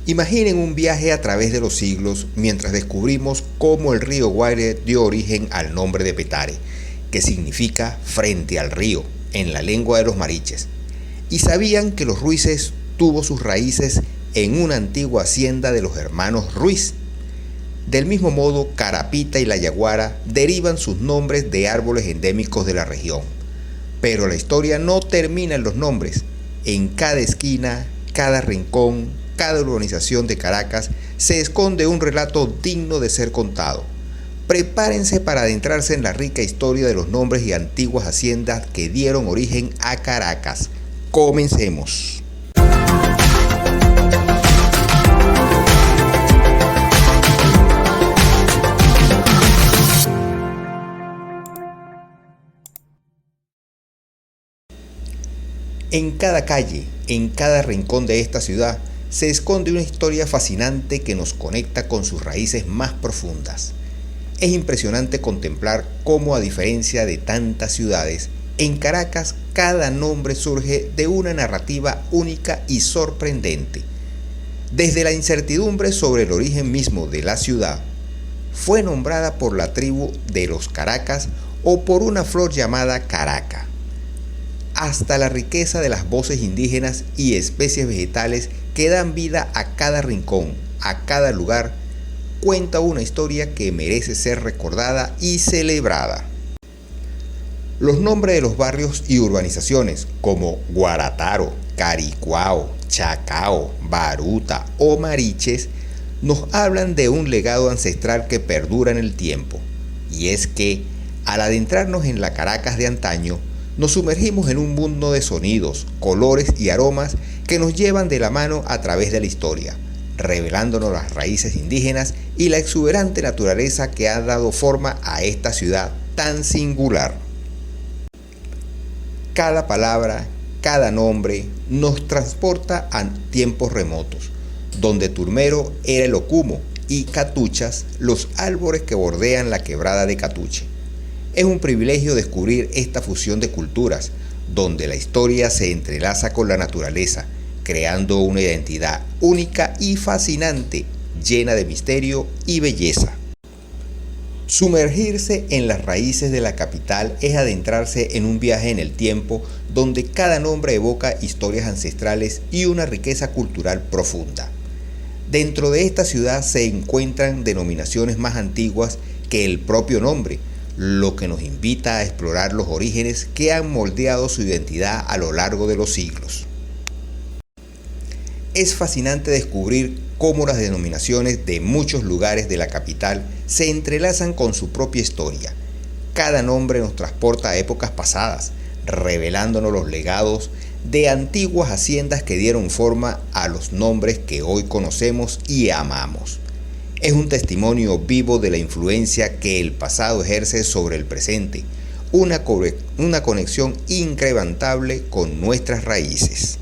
Imaginen un viaje a través de los siglos mientras descubrimos cómo el río Guaire dio origen al nombre de Petare, que significa frente al río, en la lengua de los mariches. Y sabían que los Ruices tuvo sus raíces en una antigua hacienda de los hermanos Ruiz. Del mismo modo, Carapita y La Yaguara derivan sus nombres de árboles endémicos de la región. Pero la historia no termina en los nombres. En cada esquina, cada rincón, cada urbanización de Caracas se esconde un relato digno de ser contado. Prepárense para adentrarse en la rica historia de los nombres y antiguas haciendas que dieron origen a Caracas. Comencemos. En cada calle, en cada rincón de esta ciudad, se esconde una historia fascinante que nos conecta con sus raíces más profundas. Es impresionante contemplar cómo, a diferencia de tantas ciudades, en Caracas cada nombre surge de una narrativa única y sorprendente. Desde la incertidumbre sobre el origen mismo de la ciudad, fue nombrada por la tribu de los Caracas o por una flor llamada caraca, hasta la riqueza de las voces indígenas y especies vegetales que dan vida a cada rincón, a cada lugar, cuenta una historia que merece ser recordada y celebrada. Los nombres de los barrios y urbanizaciones como Guarataro, Caricuao, Chacao, Baruta o Mariches nos hablan de un legado ancestral que perdura en el tiempo. Y es que, al adentrarnos en la Caracas de antaño, nos sumergimos en un mundo de sonidos, colores y aromas que nos llevan de la mano a través de la historia, revelándonos las raíces indígenas y la exuberante naturaleza que ha dado forma a esta ciudad tan singular. Cada palabra, cada nombre nos transporta a tiempos remotos, donde Turmero era el Ocumo y Catuchas los árboles que bordean la quebrada de Catuche. Es un privilegio descubrir esta fusión de culturas, donde la historia se entrelaza con la naturaleza, creando una identidad única y fascinante, llena de misterio y belleza. Sumergirse en las raíces de la capital es adentrarse en un viaje en el tiempo, donde cada nombre evoca historias ancestrales y una riqueza cultural profunda. Dentro de esta ciudad se encuentran denominaciones más antiguas que el propio nombre, lo que nos invita a explorar los orígenes que han moldeado su identidad a lo largo de los siglos. Es fascinante descubrir cómo las denominaciones de muchos lugares de la capital se entrelazan con su propia historia. Cada nombre nos transporta a épocas pasadas, revelándonos los legados de antiguas haciendas que dieron forma a los nombres que hoy conocemos y amamos. Es un testimonio vivo de la influencia que el pasado ejerce sobre el presente, una conexión inquebrantable con nuestras raíces.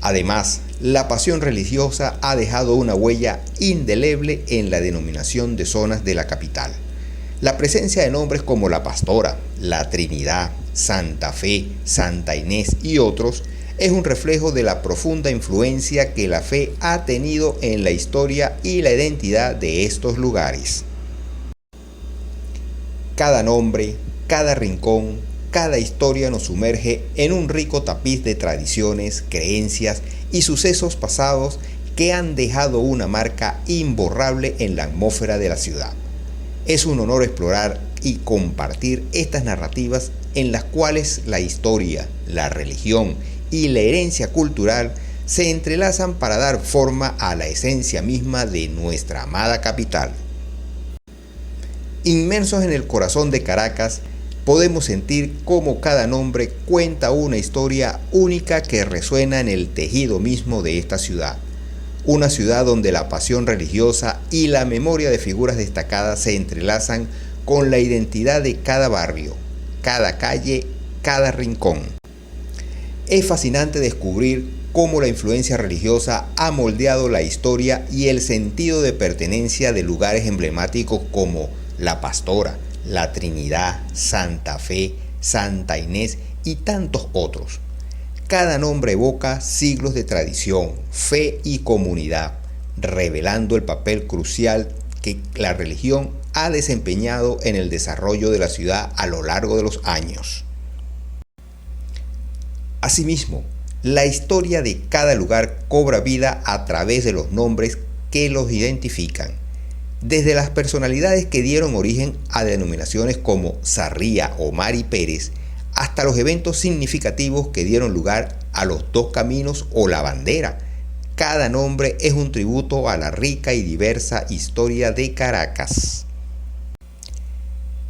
Además, la pasión religiosa ha dejado una huella indeleble en la denominación de zonas de la capital. La presencia de nombres como La Pastora, La Trinidad, Santa Fe, Santa Inés y otros es un reflejo de la profunda influencia que la fe ha tenido en la historia y la identidad de estos lugares. Cada nombre, cada rincón, cada historia nos sumerge en un rico tapiz de tradiciones, creencias y sucesos pasados que han dejado una marca imborrable en la atmósfera de la ciudad. Es un honor explorar y compartir estas narrativas en las cuales la historia, la religión y la herencia cultural se entrelazan para dar forma a la esencia misma de nuestra amada capital. Inmersos en el corazón de Caracas, podemos sentir cómo cada nombre cuenta una historia única que resuena en el tejido mismo de esta ciudad. Una ciudad donde la pasión religiosa y la memoria de figuras destacadas se entrelazan con la identidad de cada barrio, cada calle, cada rincón. Es fascinante descubrir cómo la influencia religiosa ha moldeado la historia y el sentido de pertenencia de lugares emblemáticos como La Pastora, La Trinidad, Santa Fe, Santa Inés y tantos otros. Cada nombre evoca siglos de tradición, fe y comunidad, revelando el papel crucial que la religión ha desempeñado en el desarrollo de la ciudad a lo largo de los años. Asimismo, la historia de cada lugar cobra vida a través de los nombres que los identifican, desde las personalidades que dieron origen a denominaciones como Sarría o Mari Pérez, hasta los eventos significativos que dieron lugar a los Dos Caminos o La Bandera. Cada nombre es un tributo a la rica y diversa historia de Caracas.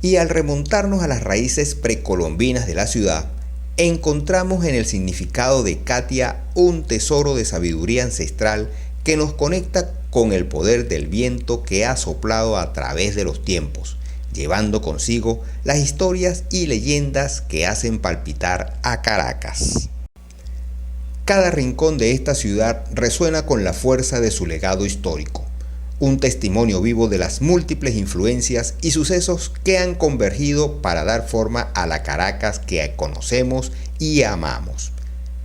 Y al remontarnos a las raíces precolombinas de la ciudad, encontramos en el significado de Catia un tesoro de sabiduría ancestral que nos conecta con el poder del viento que ha soplado a través de los tiempos, llevando consigo las historias y leyendas que hacen palpitar a Caracas. Cada rincón de esta ciudad resuena con la fuerza de su legado histórico, un testimonio vivo de las múltiples influencias y sucesos que han convergido para dar forma a la Caracas que conocemos y amamos.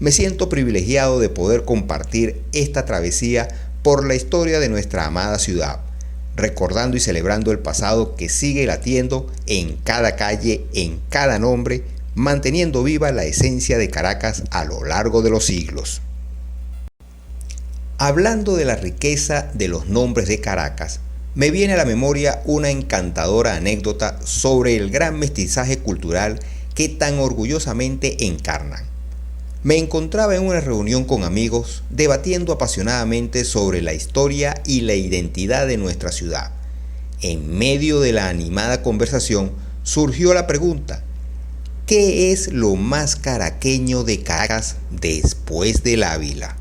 Me siento privilegiado de poder compartir esta travesía por la historia de nuestra amada ciudad, recordando y celebrando el pasado que sigue latiendo en cada calle, en cada nombre, manteniendo viva la esencia de Caracas a lo largo de los siglos. Hablando de la riqueza de los nombres de Caracas, me viene a la memoria una encantadora anécdota sobre el gran mestizaje cultural que tan orgullosamente encarnan. Me encontraba en una reunión con amigos debatiendo apasionadamente sobre la historia y la identidad de nuestra ciudad. En medio de la animada conversación surgió la pregunta: ¿qué es lo más caraqueño de Caracas después del Ávila?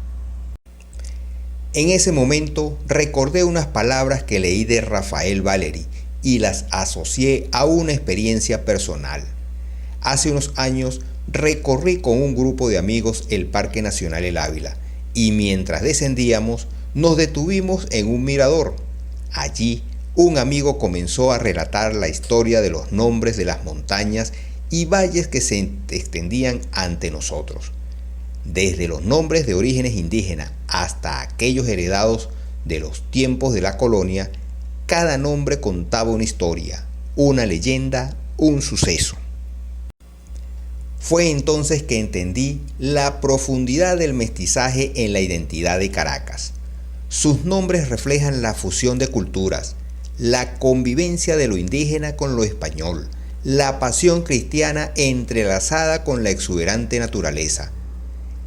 En ese momento recordé unas palabras que leí de Rafael Valeri y las asocié a una experiencia personal. Hace unos años recorrí con un grupo de amigos el Parque Nacional El Ávila y mientras descendíamos nos detuvimos en un mirador. Allí un amigo comenzó a relatar la historia de los nombres de las montañas y valles que se extendían ante nosotros. Desde los nombres de orígenes indígenas hasta aquellos heredados de los tiempos de la colonia, cada nombre contaba una historia, una leyenda, un suceso. Fue entonces que entendí la profundidad del mestizaje en la identidad de Caracas. Sus nombres reflejan la fusión de culturas, la convivencia de lo indígena con lo español, la pasión cristiana entrelazada con la exuberante naturaleza.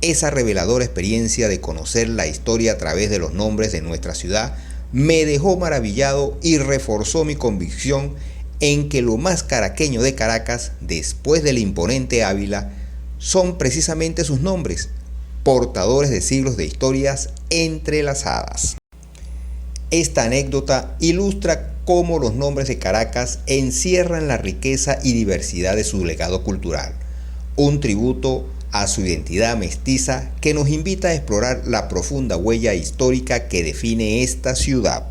Esa reveladora experiencia de conocer la historia a través de los nombres de nuestra ciudad me dejó maravillado y reforzó mi convicción en que lo más caraqueño de Caracas, después del imponente Ávila, son precisamente sus nombres, portadores de siglos de historias entrelazadas. Esta anécdota ilustra cómo los nombres de Caracas encierran la riqueza y diversidad de su legado cultural, un tributo a su identidad mestiza que nos invita a explorar la profunda huella histórica que define esta ciudad.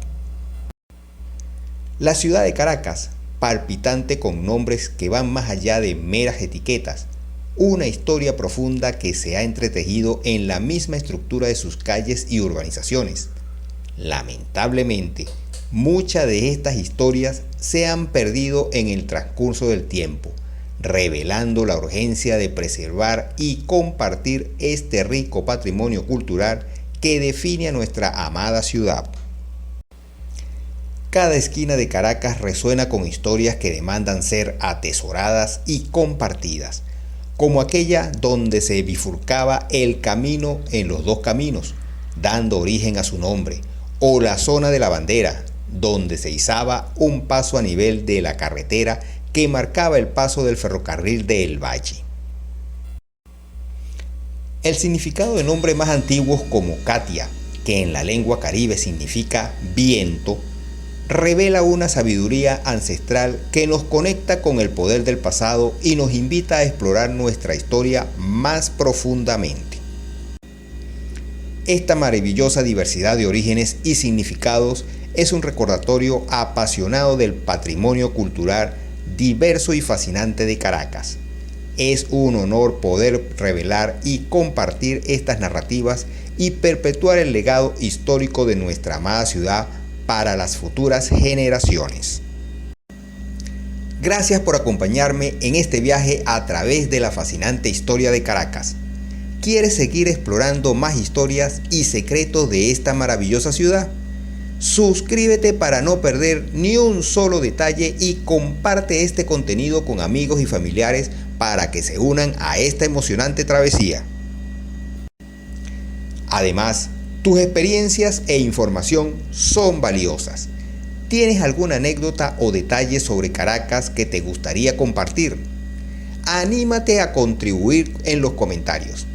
La ciudad de Caracas, palpitante con nombres que van más allá de meras etiquetas, una historia profunda que se ha entretejido en la misma estructura de sus calles y urbanizaciones. Lamentablemente, muchas de estas historias se han perdido en el transcurso del tiempo, revelando la urgencia de preservar y compartir este rico patrimonio cultural que define a nuestra amada ciudad. Cada esquina de Caracas resuena con historias que demandan ser atesoradas y compartidas, como aquella donde se bifurcaba el camino en los Dos Caminos, dando origen a su nombre, o la zona de La Bandera, donde se izaba un paso a nivel de la carretera que marcaba el paso del ferrocarril de El Valle. El significado de nombres más antiguos como Catia, que en la lengua caribe significa viento, revela una sabiduría ancestral que nos conecta con el poder del pasado y nos invita a explorar nuestra historia más profundamente. Esta maravillosa diversidad de orígenes y significados es un recordatorio apasionado del patrimonio cultural diverso y fascinante de Caracas. Es un honor poder revelar y compartir estas narrativas y perpetuar el legado histórico de nuestra amada ciudad para las futuras generaciones. Gracias por acompañarme en este viaje a través de la fascinante historia de Caracas. ¿Quieres seguir explorando más historias y secretos de esta maravillosa ciudad? Suscríbete para no perder ni un solo detalle y comparte este contenido con amigos y familiares para que se unan a esta emocionante travesía. Además, tus experiencias e información son valiosas. ¿Tienes alguna anécdota o detalle sobre Caracas que te gustaría compartir? Anímate a contribuir en los comentarios.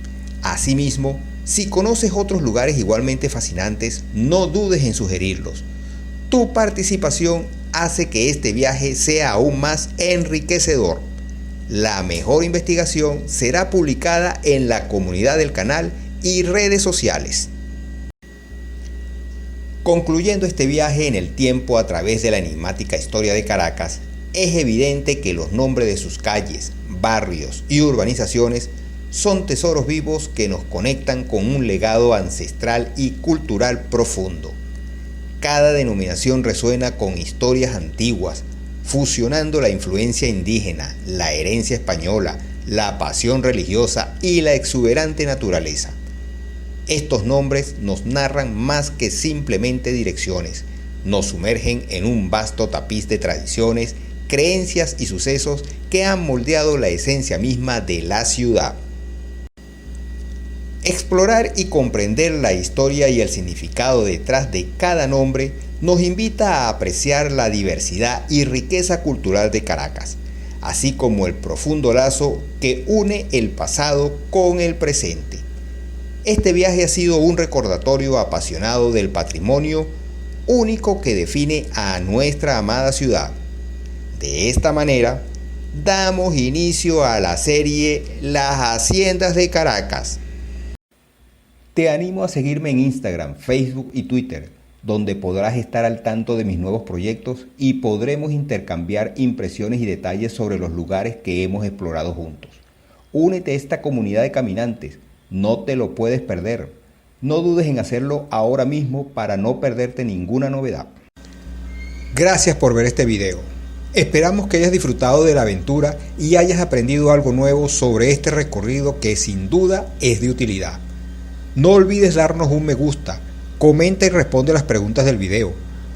Asimismo, si conoces otros lugares igualmente fascinantes, no dudes en sugerirlos. Tu participación hace que este viaje sea aún más enriquecedor. La mejor investigación será publicada en la comunidad del canal y redes sociales. Concluyendo este viaje en el tiempo a través de la enigmática historia de Caracas, es evidente que los nombres de sus calles, barrios y urbanizaciones son tesoros vivos que nos conectan con un legado ancestral y cultural profundo. Cada denominación resuena con historias antiguas, fusionando la influencia indígena, la herencia española, la pasión religiosa y la exuberante naturaleza. Estos nombres nos narran más que simplemente direcciones, nos sumergen en un vasto tapiz de tradiciones, creencias y sucesos que han moldeado la esencia misma de la ciudad. Explorar y comprender la historia y el significado detrás de cada nombre nos invita a apreciar la diversidad y riqueza cultural de Caracas, así como el profundo lazo que une el pasado con el presente. Este viaje ha sido un recordatorio apasionado del patrimonio único que define a nuestra amada ciudad. De esta manera, damos inicio a la serie Las Haciendas de Caracas. Te animo a seguirme en Instagram, Facebook y Twitter, donde podrás estar al tanto de mis nuevos proyectos y podremos intercambiar impresiones y detalles sobre los lugares que hemos explorado juntos. Únete a esta comunidad de caminantes. No te lo puedes perder. No dudes en hacerlo ahora mismo para no perderte ninguna novedad. Gracias por ver este video. Esperamos que hayas disfrutado de la aventura y hayas aprendido algo nuevo sobre este recorrido que sin duda es de utilidad. No olvides darnos un me gusta, comenta y responde las preguntas del video.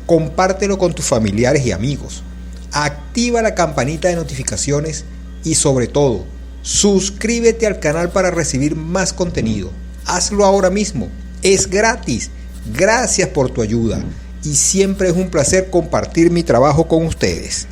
Compártelo con tus familiares y amigos. Activa la campanita de notificaciones y sobre todo, suscríbete al canal para recibir más contenido. Hazlo ahora mismo, es gratis. Gracias por tu ayuda y siempre es un placer compartir mi trabajo con ustedes.